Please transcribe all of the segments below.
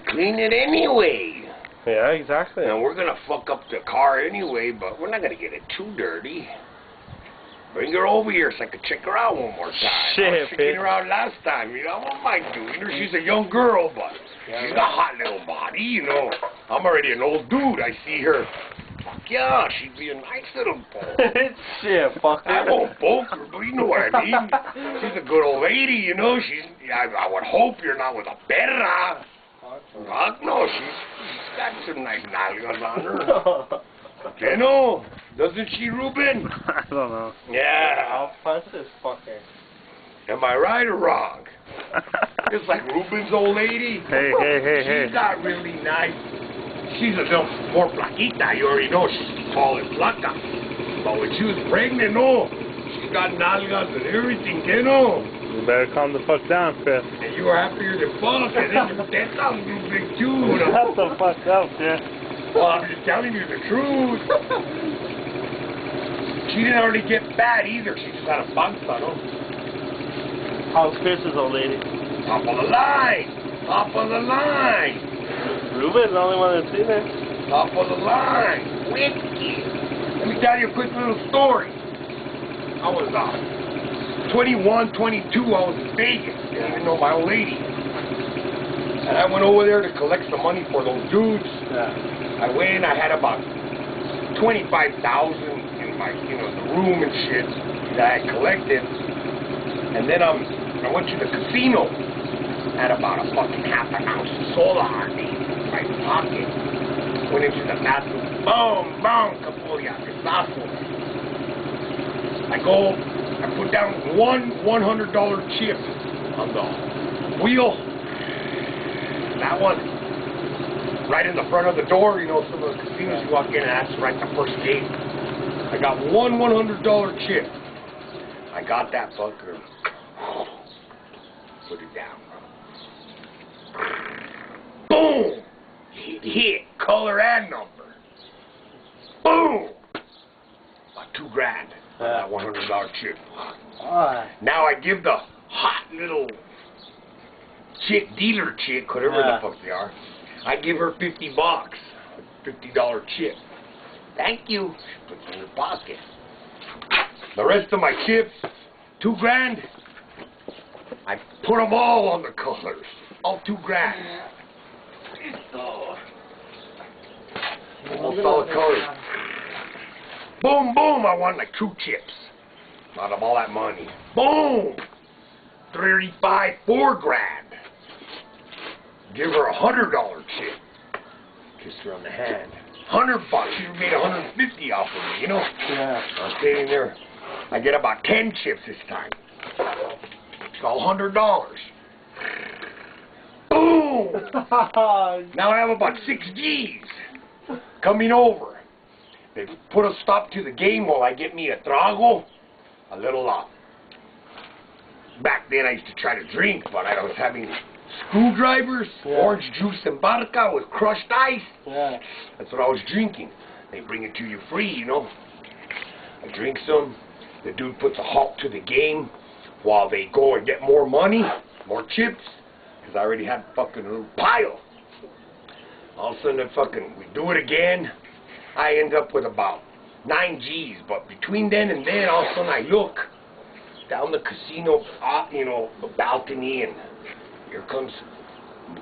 clean it anyway. Yeah, exactly. And we're gonna fuck up the car anyway, but we're not gonna get it too dirty. Bring her over here so I can check her out one more time. Shit, I was checking her out last time, you know. What am I doing? You know, she's a young girl, but she's got a hot little body, you know. I'm already an old dude. I see her. Fuck yeah, she'd be a nice little boy. Shit, fuck I won't poke her, but you know what I mean. She's a good old lady, you know. I would hope you're not with a perra. Fuck no, she's got some nice nalgas on her. You know, doesn't she, Ruben? I don't know. Yeah. I'll punch this fucker. Am I right or wrong? Just like Ruben's old lady. Hey. She's not really nice. She's a little more flaquita. You already know she's tall and flaca. But when she was pregnant, no. She's got nalgas and everything, you know. You better calm the fuck down, Chris. And you were happier than fuck. And then your tetas grew big too. Shut the fuck up, Chris. Well, I'm just telling you the truth. She didn't already get fat either. She just had a panza, no? How's Chris's old lady? Top of the line. Top of the line. Ruben's the only one that's seen it. Top of the line. Wicked. Let me tell you a quick little story. I was 21, 22. I was in Vegas. Didn't even know my old lady. And I went over there to collect some money for those dudes. Yeah. I went, I had about $25,000 in my, the room and shit that I collected. And then I went to the casino. Had about a fucking half an ounce of soda on me in my pocket. Went into the bathroom. Boom, boom, capoya, pesazo. I put down one $100 chip on the wheel. That one. Right in the front of the door, some of the casinos you walk in, and that's right the first gate. I got one $100 chip. I got that fucker. Put it down. Boom! Hit, color and number. Boom! About $2,000 on that $100 chip. Now I give the hot little dealer chick, whatever the fuck they are. I give her $50, $50 chip. Thank you. She puts it in her pocket. The rest of my chips, $2,000. I put them all on the colors, all $2,000. All solid colors. Boom, boom. I won like 2 chips out of all that money. Boom. 35, $4,000. Give her $100 chip. Kiss her on the hand. $100. She made $150 off of me, Yeah. I'm standing there. I get about 10 chips this time. It's all $100. Boom! Now I have about 6 G's coming over. They put a stop to the game while I get me a trago. A little back then I used to try to drink, but I was having screwdrivers, orange juice and vodka with crushed ice. Yeah. That's what I was drinking. They bring it to you free, I drink some. The dude puts a halt to the game while they go and get more money, more chips, because I already had fucking a little pile. All of a sudden, we do it again. I end up with about 9 G's, but between then and then, all of a sudden I look down the casino, the balcony, and here comes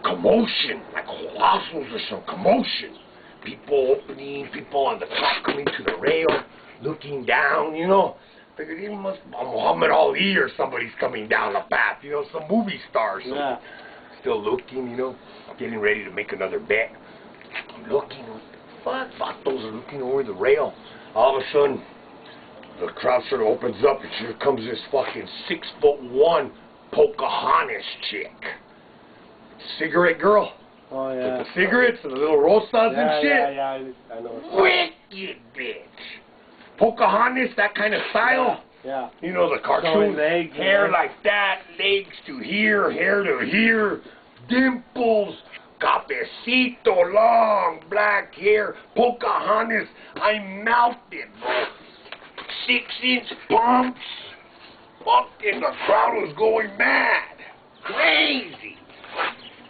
commotion, like colossals or some commotion. People opening, people on the top coming to the rail, looking down, Figured it must be Muhammad Ali or somebody's coming down the path, some movie star or something. Yeah. Still looking, getting ready to make another bet. I'm looking, what the fuck? Vatos are looking over the rail. All of a sudden, the crowd sort of opens up and here comes this fucking 6'1" Pocahontas chick. Cigarette girl. Oh, yeah. With the cigarettes and the little rosas and shit. Yeah, I know. Wicked bitch. Pocahontas, that kind of style. Yeah. The cartoon. Legs, hair like that, legs to here, hair to here, dimples, cafecito, long black hair. Pocahontas, I melted, bro. 6-inch pumps. Fucking the crowd was going mad. Crazy.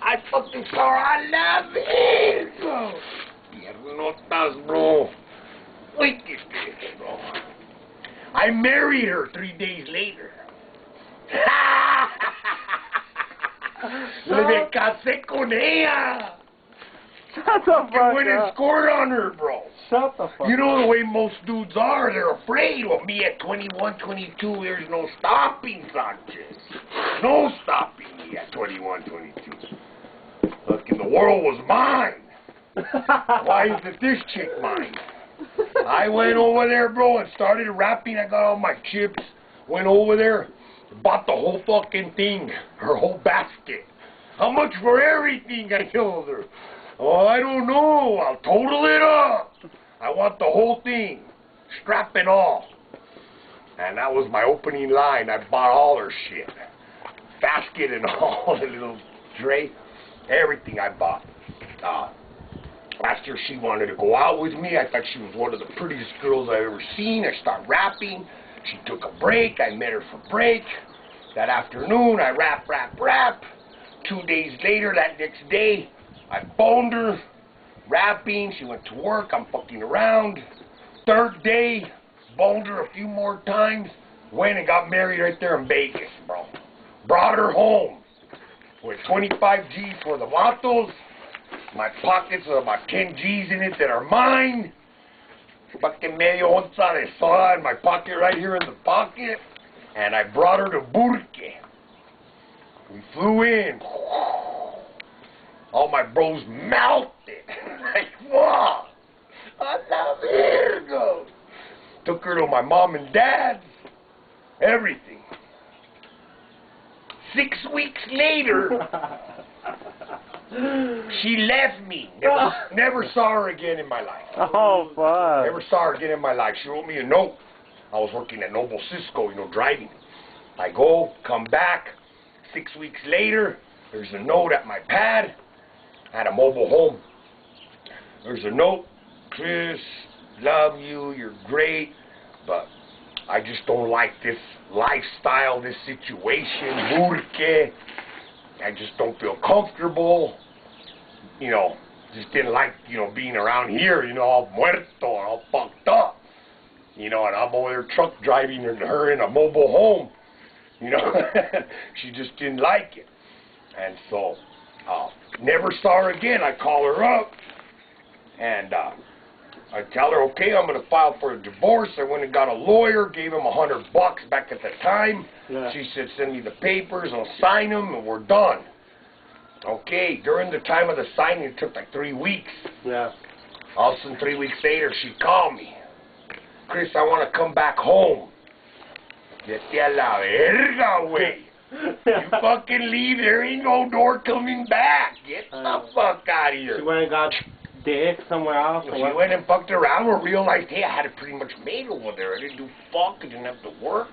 I fucking saw her. I notas, bro. Wait, this bitch, bro. I married her 3 days later. Me casé con ella. Shut the I went and fuck up. scored on her, bro. Shut the fuck up. You know the way most dudes are, they're afraid. Well, me at 21, 22, there's no stopping, Sanchez. No stopping me at 21, 22. Look, the world was mine. Why isn't this chick mine? I went over there, bro, and started rapping. I got all my chips. Went over there, bought the whole fucking thing, her whole basket. How much for everything? I told her. Oh, I don't know. I'll total it up. I want the whole thing, strap and all. And that was my opening line. I bought all her shit, basket and all, the little tray, everything I bought. Asked her if she wanted to go out with me. I thought she was one of the prettiest girls I've ever seen. I started rapping. She took a break. I met her for break. That afternoon, I rap. 2 days later, that next day, I boned her, rapping. She went to work. I'm fucking around. 3rd day, boned her a few more times. Went and got married right there in Vegas, bro. Brought her home with 25 G's for the vatos. My pockets with about 10 G's in it that are mine. Fucking medio onza de soda in my pocket right here in the pocket. And I brought her to Burke. We flew in. All my bros melted. Like, wow. A la verga. Took her to my mom and dad's. Everything. 6 weeks later, she left me. Never saw her again in my life. Oh, fuck. Never saw her again in my life. She wrote me a note. I was working at Noble Cisco, driving. I go, come back. 6 weeks later, there's a note at my pad. I had a mobile home. There's a note. Chris, love you. You're great. But I just don't like this lifestyle, this situation. Burke. I just don't feel comfortable. Just didn't like, being around here, all muerto, all fucked up. And I'm over there truck driving her in a mobile home. She just didn't like it. And so, never saw her again. I call her up, and I tell her, okay, I'm going to file for a divorce. I went and got a lawyer, gave him $100 back at the time. Yeah. She said, send me the papers, I'll sign them, and we're done. Okay, during the time of the signing, it took like 3 weeks. Yeah. All of a sudden, 3 weeks later, she called me. Chris, I want to come back home. Vete a la verga, wey. You fucking leave, there ain't no door coming back. Get the fuck out of here. She went and got dick somewhere else? She went and fucked around and realized, hey, I had it pretty much made over there. I didn't do fuck, I didn't have to work.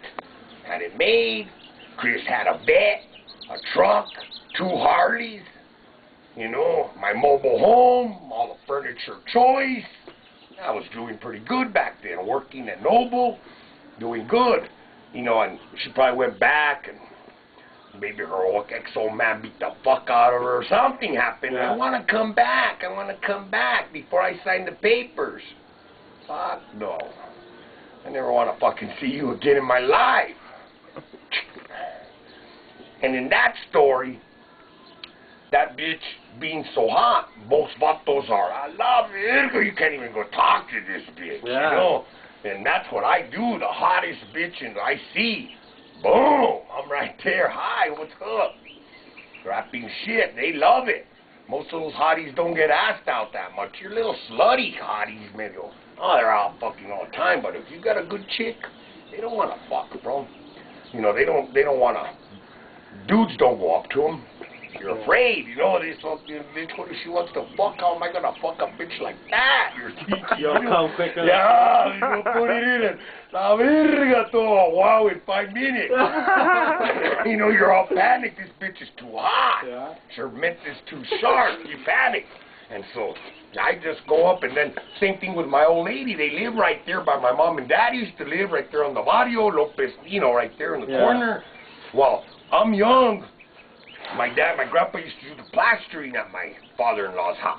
Had it made. Chris had a vet, a truck, 2 Harleys, my mobile home, all the furniture choice. I was doing pretty good back then, working at Noble, doing good. And she probably went back and maybe her old ex-old man beat the fuck out of her or something happened. Yeah. I want to come back before I sign the papers. Fuck no. I never want to fucking see you again in my life. And in that story, that bitch being so hot, most vatos are, I love it. You can't even go talk to this bitch, Yeah. And that's what I do, the hottest bitch I see. Boom, I'm right there. Hi, what's up? Rapping shit, they love it. Most of those hotties don't get asked out that much. Your little slutty hotties, maybe. Oh, they're out fucking all the time. But if you got a good chick, they don't want to fuck, bro. They don't want to. Dudes don't go up to them. You're afraid, this fucking bitch, what if she wants to fuck? How am I going to fuck a bitch like that? You're thinking, You'll come quicker. Yeah, you put it in and la verga todo, wow, in 5 minutes. You're all panicked, this bitch is too hot. Yeah. Her mint is too sharp, you panic. And so, I just go up, and then same thing with my old lady. They live right there by my mom and dad used to live right there on the Barrio Lopez, right there in the corner. Well, I'm young. My grandpa used to do the plastering at my father-in-law's house.